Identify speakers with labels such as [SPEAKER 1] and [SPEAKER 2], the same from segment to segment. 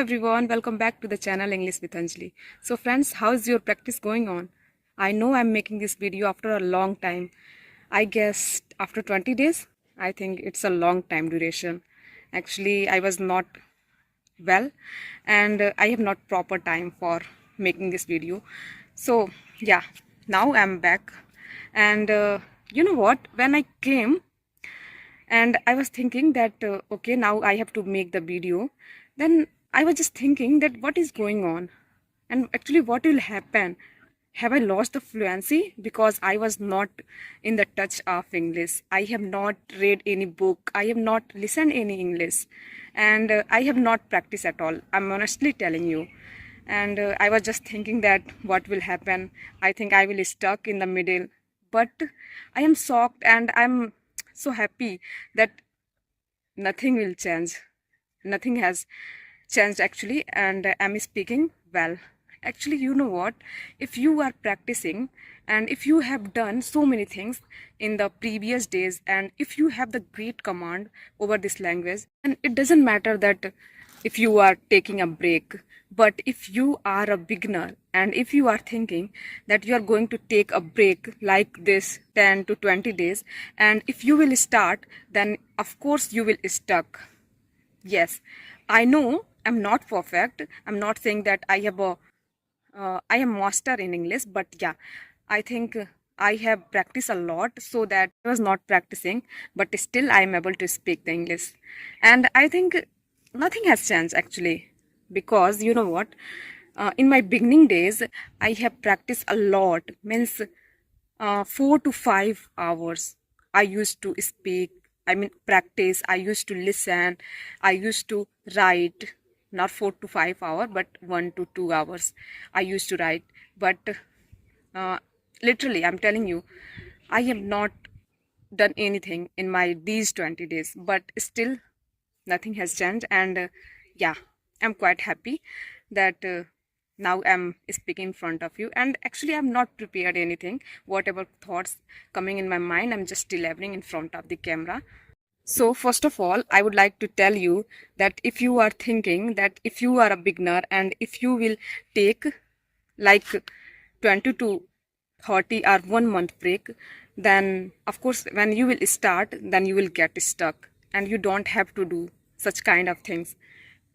[SPEAKER 1] everyone, welcome back to the channel English with Anjali. So friends, how's your practice going on? I know I'm making this video after a long time. I guess after 20 days. I think it's a long time duration. Actually, I was not well and I have not proper time for making this video. So yeah, now I'm back and you know what, when I came and I was thinking that okay, now I have to make the video. Then I was just thinking that what is going on and actually what will happen. Have I lost the fluency because I was not in the touch of English? I have not read any book, I have not listened any English, and I have not practiced at all, I'm honestly telling you. And I was just thinking that what will happen. I think I will stuck in the middle, but I am shocked and I'm so happy that nothing will change. Nothing has changed actually, and I'm speaking well. Actually, you know what? If you are practicing and if you have done so many things in the previous days, and if you have the great command over this language, and it doesn't matter that if you are taking a break, but if you are a beginner and if you are thinking that you are going to take a break like this 10 to 20 days, and if you will start, then of course you will stuck. Yes, I know I'm not perfect. I'm not saying that I am master in English, but yeah, I think I have practiced a lot so that I was not practicing, but still I am able to speak the English. And I think nothing has changed actually, because you know what? In my beginning days, I have practiced a lot, means 4 to 5 hours. I used to speak, I mean, practice, I used to listen, I used to write, not 4 to 5 hours, but 1 to 2 hours. I used to write, but uh, literally, I'm telling you, I have not done anything in my these 20 days, but still nothing has changed. And yeah, I'm quite happy that now I'm speaking in front of you, and actually I'm not prepared anything. Whatever thoughts coming in my mind, I'm just delivering in front of the camera. So first of all, I would like to tell you that if you are thinking that if you are a beginner and if you will take like 20 to 30 or 1 month break, then of course when you will start, then you will get stuck and you don't have to do such kind of things.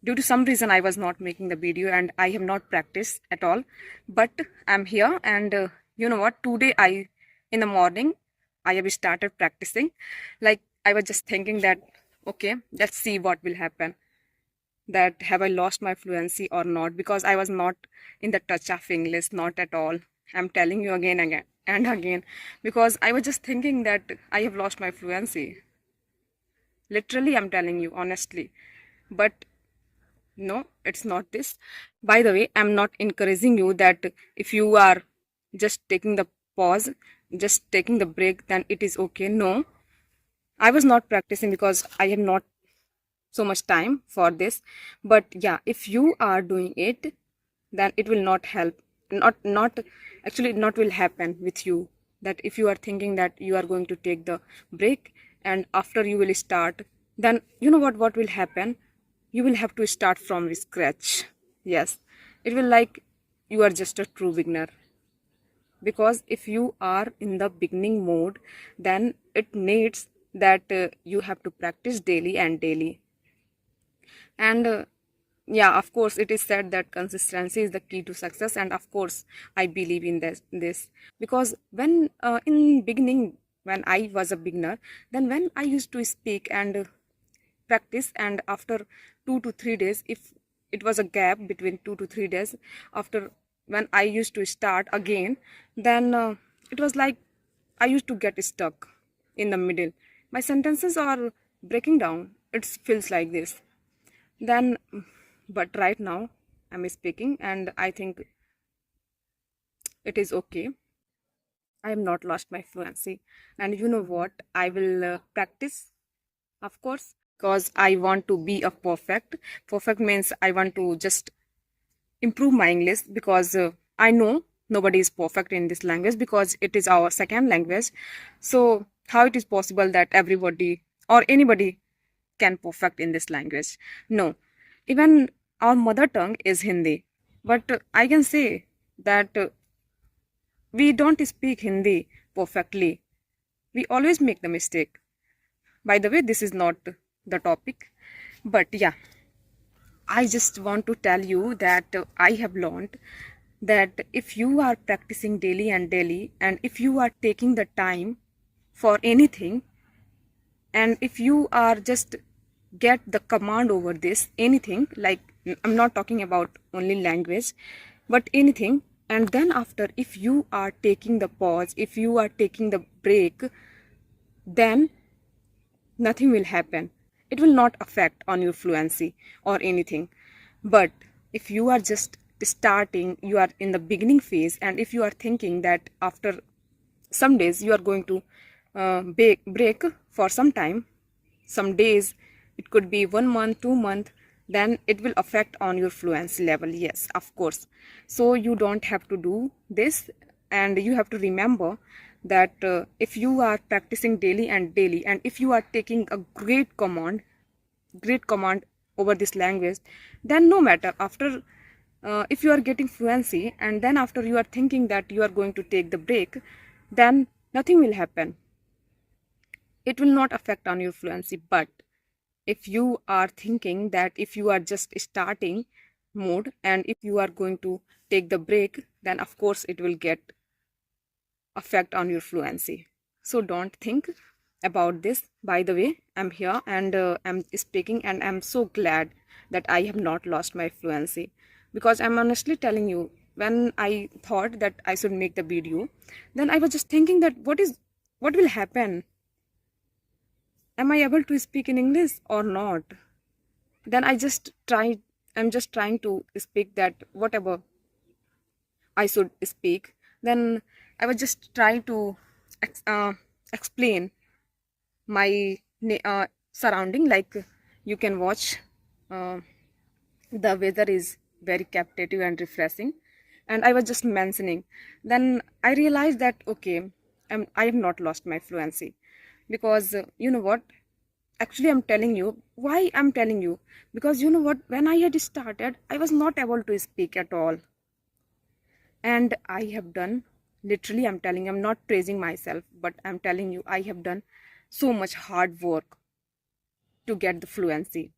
[SPEAKER 1] Due to some reason, I was not making the video and I have not practiced at all, but I'm here. And you know what, today in the morning I have started practicing. Like, I was just thinking that okay, let's see what will happen, that have I lost my fluency or not, because I was not in the touch of English, not at all. I'm telling you again and again, because I was just thinking that I have lost my fluency. Literally, I'm telling you honestly. But no, it's not this. By the way, I'm not encouraging you that if you are just taking the pause, just taking the break, then it is okay. No, I was not practicing because I have not so much time for this. But yeah, if you are doing it, then it will not help. Not actually, not will happen with you. That if you are thinking that you are going to take the break and after you will start, then you know what will happen. You will have to start from scratch. Yes, it will like you are just a true beginner, because if you are in the beginning mode, then it needs that you have to practice daily and daily. And yeah, of course it is said that consistency is the key to success, and of course I believe in this because when in beginning, when I was a beginner, then when I used to speak and practice, and after 2 to 3 days, if it was a gap between 2 to 3 days after when I used to start again, then it was like I used to get stuck in the middle. My sentences are breaking down. It feels like this. Then, but right now I'm speaking and I think it is okay. I have not lost my fluency. And you know what? I will practice, of course, because I want to be a perfect. Perfect means I want to just improve my English, because I know nobody is perfect in this language because it is our second language. So how it is possible that everybody or anybody can perfect in this language? No. Even Our mother tongue is Hindi, but I can say that we don't speak Hindi perfectly. We always make the mistake. By the way, this is not the topic, but yeah, I just want to tell you that I have learned that if you are practicing daily and daily, and if you are taking the time for anything, and if you are just get the command over this anything, like I'm not talking about only language, but anything, and then after if you are taking the pause, if you are taking the break, then nothing will happen. It will not affect on your fluency or anything. But if you are just starting, you are in the beginning phase, and if you are thinking that after some days you are going to break for some time, some days, it could be 1 month, 2 month, then it will affect on your fluency level. Yes, of course. So you don't have to do this, and you have to remember that if you are practicing daily and daily, and if you are taking a great command over this language, then no matter after if you are getting fluency, and then after you are thinking that you are going to take the break, then nothing will happen. It will not affect on your fluency. But if you are thinking that if you are just starting mode, and if you are going to take the break, then of course it will get effect on your fluency. So don't think about this. By the way, I'm here, and I'm speaking, and I'm so glad that I have not lost my fluency, because I'm honestly telling you, when I thought that I should make the video, then I was just thinking that what will happen, am I able to speak in English or not? Then I'm just trying to speak that whatever I should speak. Then I was just trying to explain my surrounding. Like you can watch, uh, the weather is very captivating and refreshing, and I was just mentioning. Then I realized that okay, I have not lost my fluency, because you know what? Actually, I'm telling you why I'm telling you, because you know what? When I had started, I was not able to speak at all, and I have done, literally I'm telling you, I'm not praising myself, but I'm telling you I have done so much hard work to get the fluency.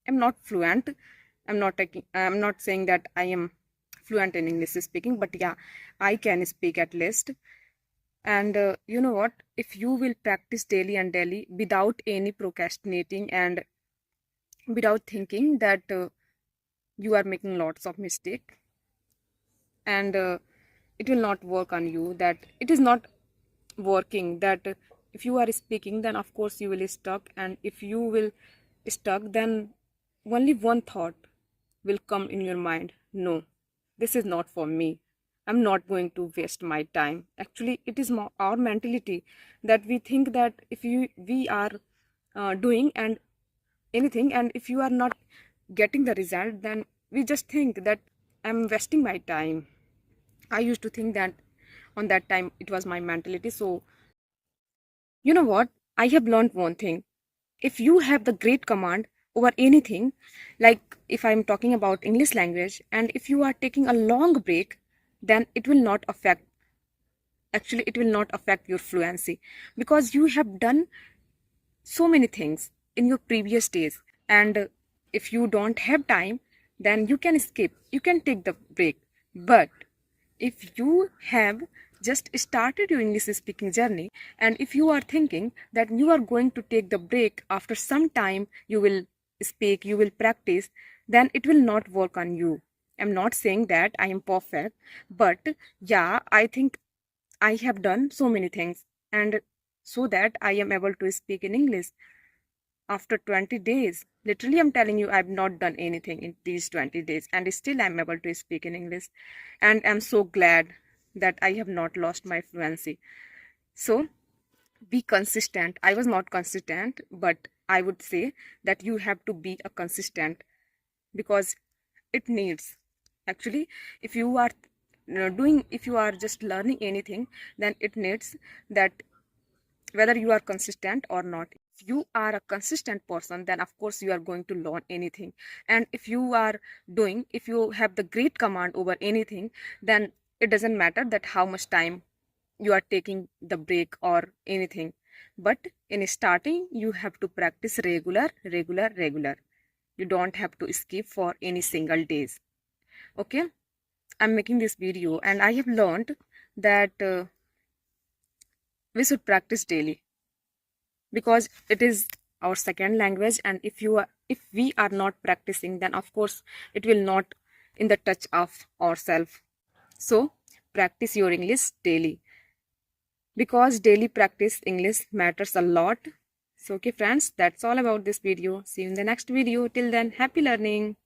[SPEAKER 1] I'm not fluent, I'm not saying that I am fluent in English speaking, but yeah, I can speak at least. And you know what, if you will practice daily and daily without any procrastinating, and without thinking that you are making lots of mistake, and it will not work on you, that it is not working, that if you are speaking, then of course you will stuck, and if you will stuck, then only one thought will come in your mind: no, this is not for me, I'm not going to waste my time. Actually, it is more our mentality, that we think that if we are doing and anything, and if you are not getting the result, then we just think that I'm wasting my time. I used to think that on that time it was my mentality. So you know what? I have learned one thing. If you have the great command over anything, like if I'm talking about English language, and if you are taking a long break, then it will not affect, actually, it will not affect your fluency, because you have done so many things in your previous days. And if you don't have time, then you can skip, you can take the break. But if you have just started your English speaking journey, and if you are thinking that you are going to take the break, after some time you will speak, you will practice, then it will not work on you. I'm not saying that I am perfect, but yeah, I think I have done so many things, and so that I am able to speak in English after 20 days. Literally, I'm telling you, I've not done anything in these 20 days, and still I'm able to speak in English. And I'm so glad that I have not lost my fluency. So, be consistent. I was not consistent, but I would say that you have to be a consistent, because it needs. Actually, if you are if you are just learning anything, then it needs that whether you are consistent or not. you are a consistent person, then of course you are going to learn anything. And if you have the great command over anything, then it doesn't matter that how much time you are taking the break or anything. But in starting, you have to practice regular. You don't have to skip for any single days. Okay, I'm making this video and I have learned that we should practice daily, because it is our second language, and if we are not practicing, then of course it will not in the touch of ourselves. So practice your English daily, because daily practice English matters a lot. So okay friends, that's all about this video. See you in the next video. Till then, happy learning.